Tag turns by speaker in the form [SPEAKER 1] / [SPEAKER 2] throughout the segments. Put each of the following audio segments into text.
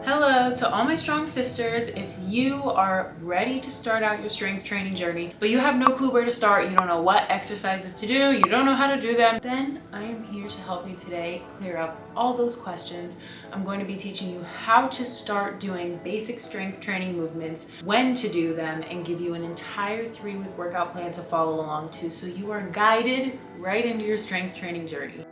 [SPEAKER 1] Hello to all my strong sisters. If you are ready to start out your strength training journey, but you have no clue where to start, you don't know what exercises to do, you don't know how to do them, then I am here to help you today clear up all those questions. I'm going to be teaching you how to start doing basic strength training movements, when to do them, and give you an entire 3-week workout plan to follow along to, so you are guided right into your strength training journey.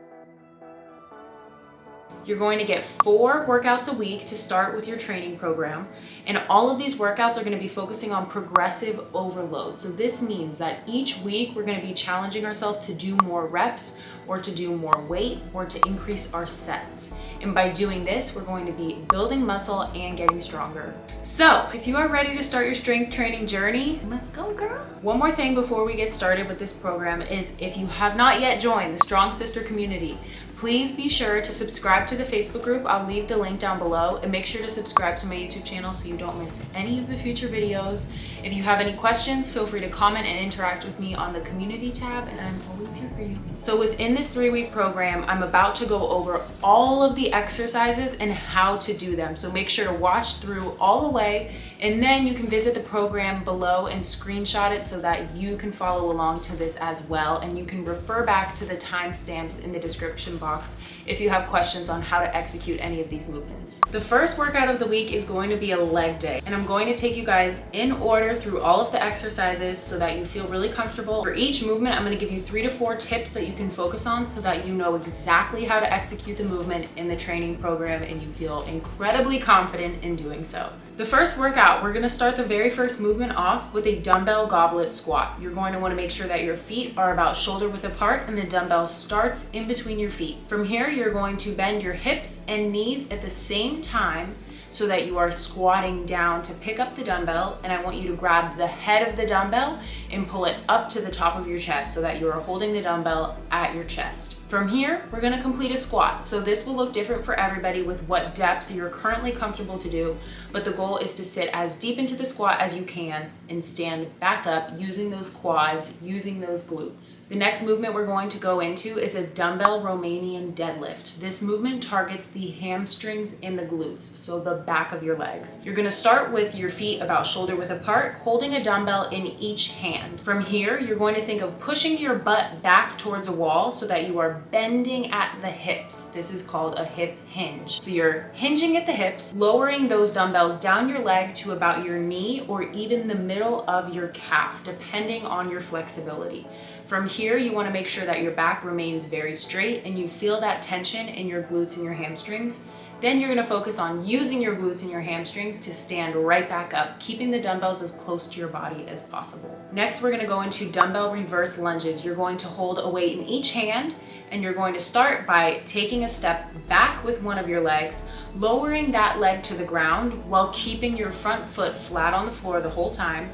[SPEAKER 1] You're going to get 4 workouts a week to start with your training program, and all of these workouts are going to be focusing on progressive overload. So this means that each week we're going to be challenging ourselves to do more reps, or to do more weight, or to increase our sets. And by doing this, we're going to be building muscle and getting stronger. So if you are ready to start your strength training journey, let's go, girl. One more thing before we get started with this program is, if you have not yet joined the Strong Sister community, please be sure to subscribe to the Facebook group. I'll leave the link down below, and make sure to subscribe to my YouTube channel so you don't miss any of the future videos. If you have any questions, feel free to comment and interact with me on the community tab, and I'm always here for you. So within this 3-week program, I'm about to go over all of the exercises and how to do them. So make sure to watch through all the way, and then you can visit the program below and screenshot it so that you can follow along to this as well. And you can refer back to the timestamps in the description box if you have questions on how to execute any of these movements. The first workout of the week is going to be a leg day, and I'm going to take you guys in order through all of the exercises so that you feel really comfortable. For each movement, I'm going to give you 3 to 4 tips that you can focus on so that you know exactly how to execute the movement in the training program and you feel incredibly confident in doing so. The first workout, we're going to start the very first movement off with a dumbbell goblet squat. You're going to want to make sure that your feet are about shoulder width apart and the dumbbell starts in between your feet. From here, you're going to bend your hips and knees at the same time so that you are squatting down to pick up the dumbbell, and I want you to grab the head of the dumbbell and pull it up to the top of your chest so that you are holding the dumbbell at your chest. From here, we're going to complete a squat. So this will look different for everybody with what depth you're currently comfortable to do, but the goal is to sit as deep into the squat as you can and stand back up using those quads, using those glutes. The next movement we're going to go into is a Dumbbell Romanian Deadlift. This movement targets the hamstrings and the glutes, so the back of your legs. You're going to start with your feet about shoulder width apart, holding a dumbbell in each hand. From here, you're going to think of pushing your butt back towards a wall so that you are bending at the hips. This is called a hip hinge. So you're hinging at the hips, lowering those dumbbells down your leg to about your knee or even the middle of your calf, depending on your flexibility. From here, you want to make sure that your back remains very straight and you feel that tension in your glutes and your hamstrings. Then you're going to focus on using your glutes and your hamstrings to stand right back up, keeping the dumbbells as close to your body as possible. Next, we're going to go into dumbbell reverse lunges. You're going to hold a weight in each hand, and you're going to start by taking a step back with one of your legs, lowering that leg to the ground while keeping your front foot flat on the floor the whole time,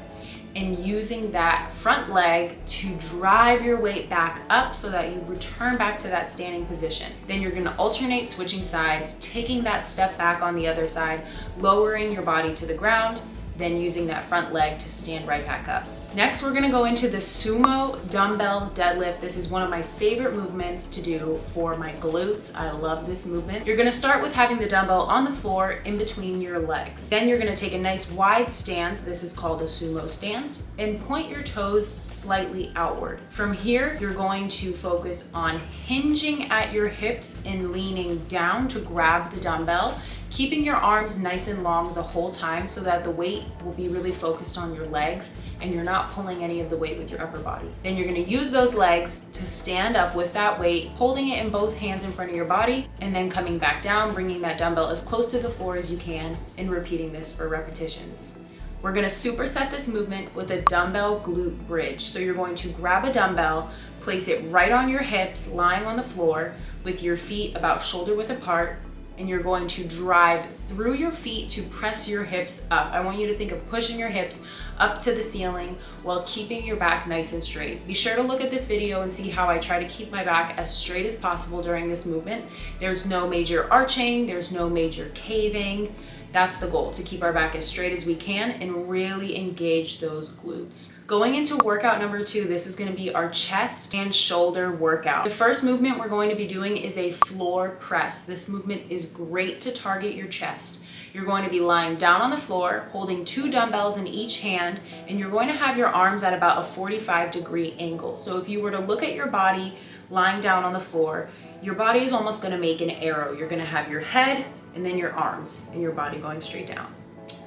[SPEAKER 1] and using that front leg to drive your weight back up so that you return back to that standing position. Then you're going to alternate switching sides, taking that step back on the other side, lowering your body to the ground, then using that front leg to stand right back up. Next, we're going to go into the Sumo Dumbbell Deadlift. This is one of my favorite movements to do for my glutes. I love this movement. You're going to start with having the dumbbell on the floor in between your legs. Then you're going to take a nice wide stance. This is called a sumo stance, and point your toes slightly outward. From here, you're going to focus on hinging at your hips and leaning down to grab the dumbbell, keeping your arms nice and long the whole time so that the weight will be really focused on your legs and you're not pulling any of the weight with your upper body. Then you're going to use those legs to stand up with that weight, holding it in both hands in front of your body, and then coming back down, bringing that dumbbell as close to the floor as you can, and repeating this for repetitions. We're going to superset this movement with a dumbbell glute bridge. So you're going to grab a dumbbell, place it right on your hips, lying on the floor with your feet about shoulder width apart, and you're going to drive through your feet to press your hips up. I want you to think of pushing your hips up to the ceiling while keeping your back nice and straight. Be sure to look at this video and see how I try to keep my back as straight as possible during this movement. There's no major arching, there's no major caving. That's the goal, to keep our back as straight as we can and really engage those glutes. Going into workout number 2, this is going to be our chest and shoulder workout. The first movement we're going to be doing is a floor press. This movement is great to target your chest. You're going to be lying down on the floor, holding 2 dumbbells in each hand, and you're going to have your arms at about a 45-degree angle. So if you were to look at your body lying down on the floor, your body is almost going to make an arrow. You're going to have your head and then your arms and your body going straight down.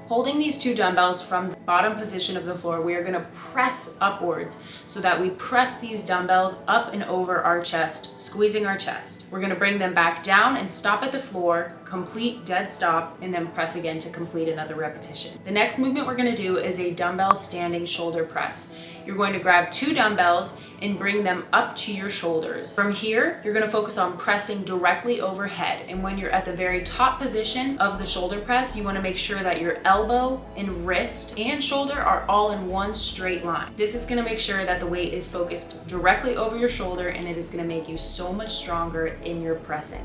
[SPEAKER 1] Holding these 2 dumbbells from the bottom position of the floor, we are going to press upwards so that we press these dumbbells up and over our chest, squeezing our chest. We're going to bring them back down and stop at the floor, complete dead stop, and then press again to complete another repetition. The next movement we're going to do is a dumbbell standing shoulder press. You're going to grab 2 dumbbells and bring them up to your shoulders. From here, you're going to focus on pressing directly overhead. And when you're at the very top position of the shoulder press, you want to make sure that your elbow and wrist and shoulder are all in one straight line. This is going to make sure that the weight is focused directly over your shoulder, and it is going to make you so much stronger in your pressing.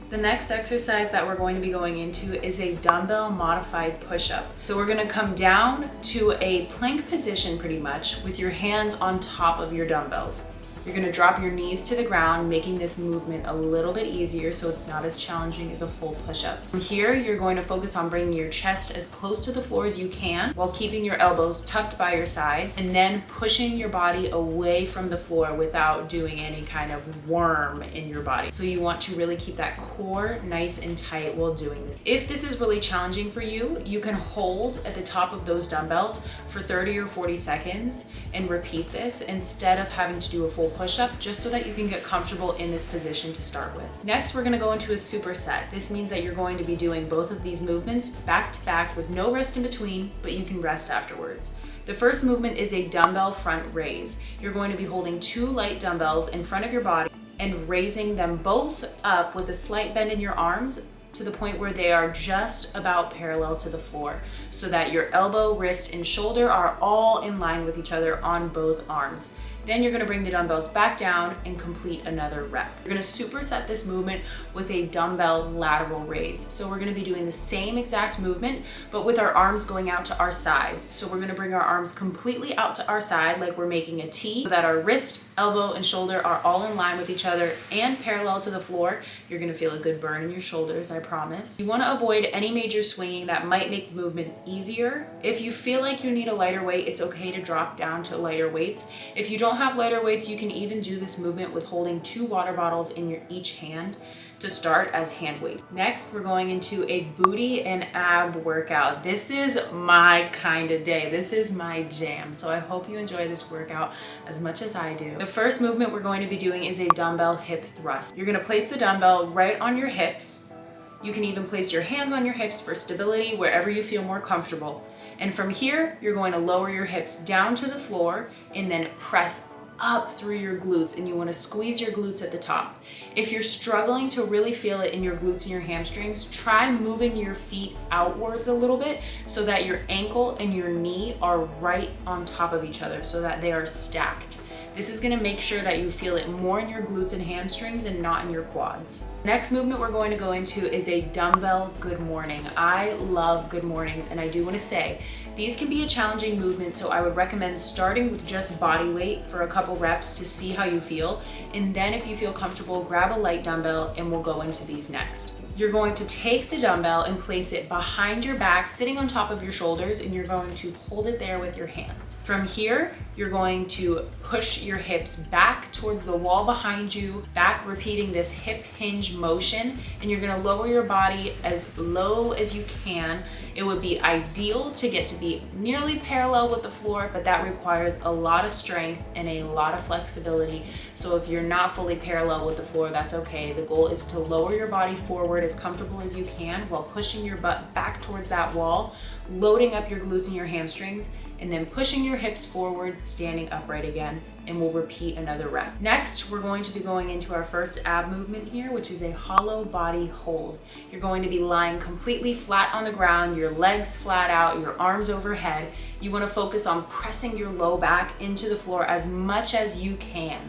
[SPEAKER 1] The next exercise that we're going to be going into is a dumbbell modified push-up. So we're gonna come down to a plank position pretty much with your hands on top of your dumbbells. You're gonna drop your knees to the ground, making this movement a little bit easier so it's not as challenging as a full push-up. From here, you're going to focus on bringing your chest as close to the floor as you can while keeping your elbows tucked by your sides, and then pushing your body away from the floor without doing any kind of worm in your body. So you want to really keep that core nice and tight while doing this. If this is really challenging for you, you can hold at the top of those dumbbells for 30 or 40 seconds and repeat this instead of having to do a full push-up, just so that you can get comfortable in this position to start with. Next, we're going to go into a superset. This means that you're going to be doing both of these movements back to back with no rest in between, but you can rest afterwards. The first movement is a dumbbell front raise. You're going to be holding 2 light dumbbells in front of your body and raising them both up with a slight bend in your arms to the point where they are just about parallel to the floor, so that your elbow, wrist, and shoulder are all in line with each other on both arms. Then you're going to bring the dumbbells back down and complete another rep. You're going to superset this movement with a dumbbell lateral raise. So we're going to be doing the same exact movement, but with our arms going out to our sides. So we're going to bring our arms completely out to our side like we're making a T, so that our wrist, elbow, and shoulder are all in line with each other and parallel to the floor. You're going to feel a good burn in your shoulders, I promise. You want to avoid any major swinging that might make the movement easier. If you feel like you need a lighter weight, it's okay to drop down to lighter weights. If you don't have lighter weights, you can even do this movement with holding 2 water bottles in each hand to start as hand weight. Next, we're going into a booty and ab workout. This is my kind of day. This is my jam. So I hope you enjoy this workout as much as I do. The first movement we're going to be doing is a dumbbell hip thrust. You're going to place the dumbbell right on your hips. You can even place your hands on your hips for stability wherever you feel more comfortable. And from here, you're going to lower your hips down to the floor and then press up through your glutes, and you want to squeeze your glutes at the top. If you're struggling to really feel it in your glutes and your hamstrings, try moving your feet outwards a little bit so that your ankle and your knee are right on top of each other so that they are stacked. This is going to make sure that you feel it more in your glutes and hamstrings and not in your quads. Next movement we're going to go into is a dumbbell good morning. I love good mornings, and I do want to say these can be a challenging movement, so I would recommend starting with just body weight for a couple reps to see how you feel, and then if you feel comfortable, grab a light dumbbell and we'll go into these next. You're going to take the dumbbell and place it behind your back, sitting on top of your shoulders, and you're going to hold it there with your hands. From here, you're going to push your hips back towards the wall behind you, back, repeating this hip hinge motion, and you're going to lower your body as low as you can. It would be ideal to get to be nearly parallel with the floor, but that requires a lot of strength and a lot of flexibility. So if you're not fully parallel with the floor, that's okay. The goal is to lower your body forward as comfortable as you can while pushing your butt back towards that wall, loading up your glutes and your hamstrings, and then pushing your hips forward, standing upright again, and we'll repeat another rep. Next, we're going to be going into our first ab movement here, which is a hollow body hold. You're going to be lying completely flat on the ground, your legs flat out, your arms overhead. You want to focus on pressing your low back into the floor as much as you can.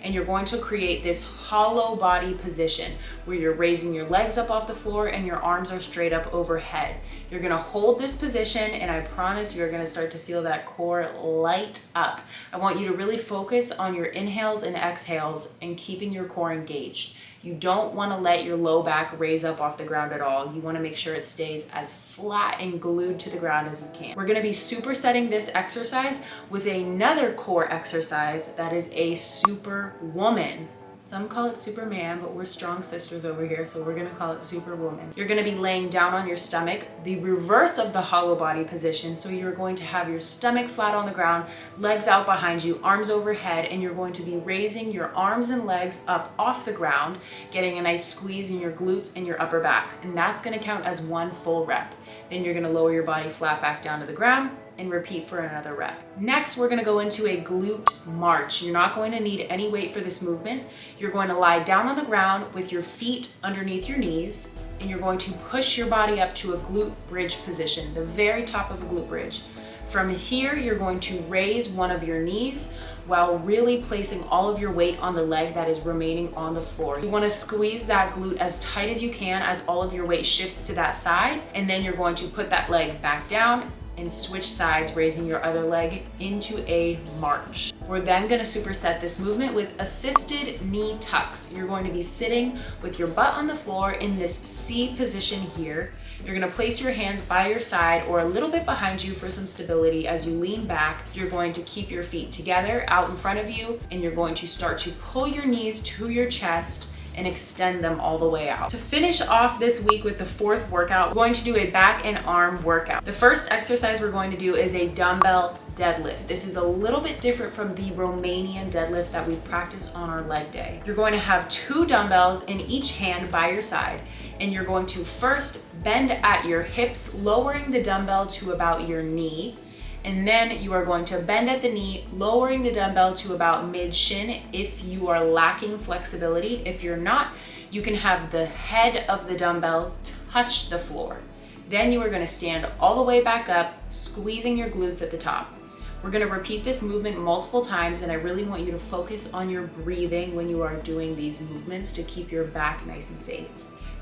[SPEAKER 1] And you're going to create this hollow body position where you're raising your legs up off the floor and your arms are straight up overhead. You're gonna hold this position, and I promise you're gonna start to feel that core light up. I want you to really focus on your inhales and exhales and keeping your core engaged. You don't want to let your low back raise up off the ground at all. You want to make sure it stays as flat and glued to the ground as you can. We're going to be supersetting this exercise with another core exercise that is a Superwoman. Some call it Superman, but we're strong sisters over here, so we're gonna call it Superwoman. You're gonna be laying down on your stomach, the reverse of the hollow body position. So you're going to have your stomach flat on the ground, legs out behind you, arms overhead, and you're going to be raising your arms and legs up off the ground, getting a nice squeeze in your glutes and your upper back. And that's gonna count as one full rep. Then you're gonna lower your body flat back down to the ground and repeat for another rep. Next, we're gonna go into a glute march. You're not going to need any weight for this movement. You're going to lie down on the ground with your feet underneath your knees, and you're going to push your body up to a glute bridge position, the very top of a glute bridge. From here, you're going to raise one of your knees while really placing all of your weight on the leg that is remaining on the floor. You want to squeeze that glute as tight as you can as all of your weight shifts to that side, and then you're going to put that leg back down and switch sides, raising your other leg into a march. We're then going to superset this movement with assisted knee tucks. You're going to be sitting with your butt on the floor in this C position here. You're going to place your hands by your side or a little bit behind you for some stability. As you lean back, you're going to keep your feet together out in front of you, and you're going to start to pull your knees to your chest and extend them all the way out. To finish off this week with the fourth workout, we're going to do a back and arm workout. The first exercise we're going to do is a dumbbell deadlift. This is a little bit different from the Romanian deadlift that we've practiced on our leg day. You're going to have 2 dumbbells in each hand by your side, and you're going to first bend at your hips, lowering the dumbbell to about your knee. And then you are going to bend at the knee, lowering the dumbbell to about mid-shin if you are lacking flexibility. If you're not, you can have the head of the dumbbell touch the floor. Then you are going to stand all the way back up, squeezing your glutes at the top. We're going to repeat this movement multiple times, and I really want you to focus on your breathing when you are doing these movements to keep your back nice and safe.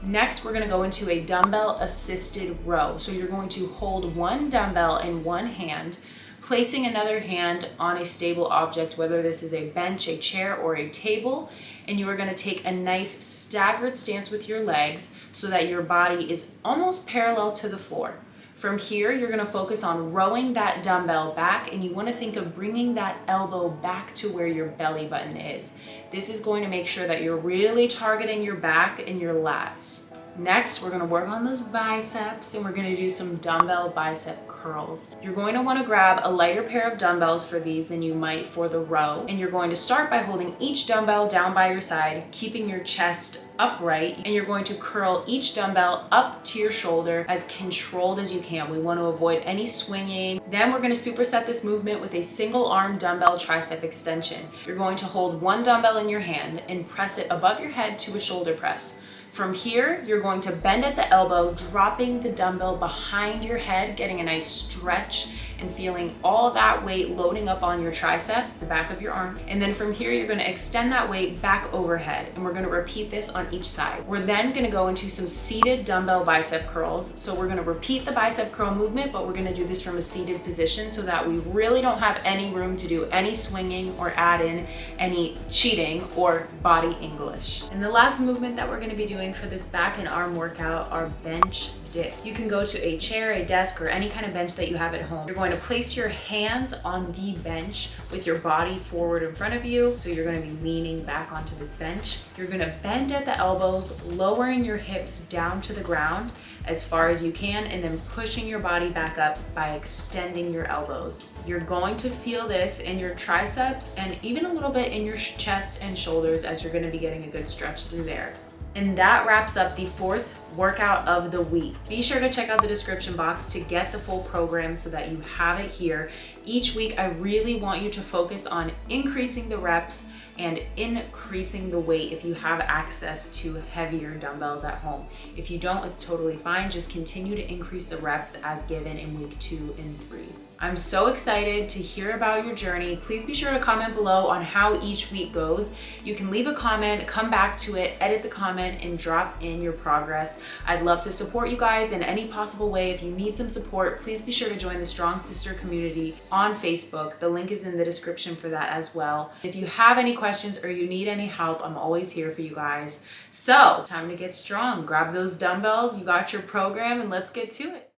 [SPEAKER 1] Next, we're going to go into a dumbbell assisted row. So you're going to hold one dumbbell in one hand, placing another hand on a stable object, whether this is a bench, a chair, or a table, and you are going to take a nice staggered stance with your legs so that your body is almost parallel to the floor. From here, you're going to focus on rowing that dumbbell back, and you want to think of bringing that elbow back to where your belly button is. This is going to make sure that you're really targeting your back and your lats. Next, we're going to work on those biceps, and we're going to do some dumbbell bicep curls. You're going to want to grab a lighter pair of dumbbells for these than you might for the row, and you're going to start by holding each dumbbell down by your side, keeping your chest upright, and you're going to curl each dumbbell up to your shoulder as controlled as you can. We want to avoid any swinging. Then we're going to superset this movement with a single arm dumbbell tricep extension. You're going to hold one dumbbell in your hand and press it above your head to a shoulder press. From here, you're going to bend at the elbow, dropping the dumbbell behind your head, getting a nice stretch and feeling all that weight loading up on your tricep, the back of your arm. And then from here, you're going to extend that weight back overhead, and we're going to repeat this on each side. We're then going to go into some seated dumbbell bicep curls. So we're going to repeat the bicep curl movement, but we're going to do this from a seated position so that we really don't have any room to do any swinging or add in any cheating or body English. And the last movement that we're going to be doing for this back and arm workout are bench dip. You can go to a chair, a desk, or any kind of bench that you have at home. You're going to place your hands on the bench with your body forward in front of you. So you're going to be leaning back onto this bench. You're going to bend at the elbows, lowering your hips down to the ground as far as you can, and then pushing your body back up by extending your elbows. You're going to feel this in your triceps and even a little bit in your chest and shoulders as you're going to be getting a good stretch through there. And that wraps up the fourth workout of the week. Be sure to check out the description box to get the full program so that you have it here. Each week, I really want you to focus on increasing the reps and increasing the weight if you have access to heavier dumbbells at home. If you don't, it's totally fine. Just continue to increase the reps as given in week 2 and 3. I'm so excited to hear about your journey. Please be sure to comment below on how each week goes. You can leave a comment, come back to it, edit the comment, and drop in your progress. this. I'd love to support you guys in any possible way. If you need some support, please be sure to join the Strong Sister community on Facebook. The link is in the description for that as well. If you have any questions or you need any help, I'm always here for you guys. So, time to get strong. Grab those dumbbells, you got your program, and let's get to it.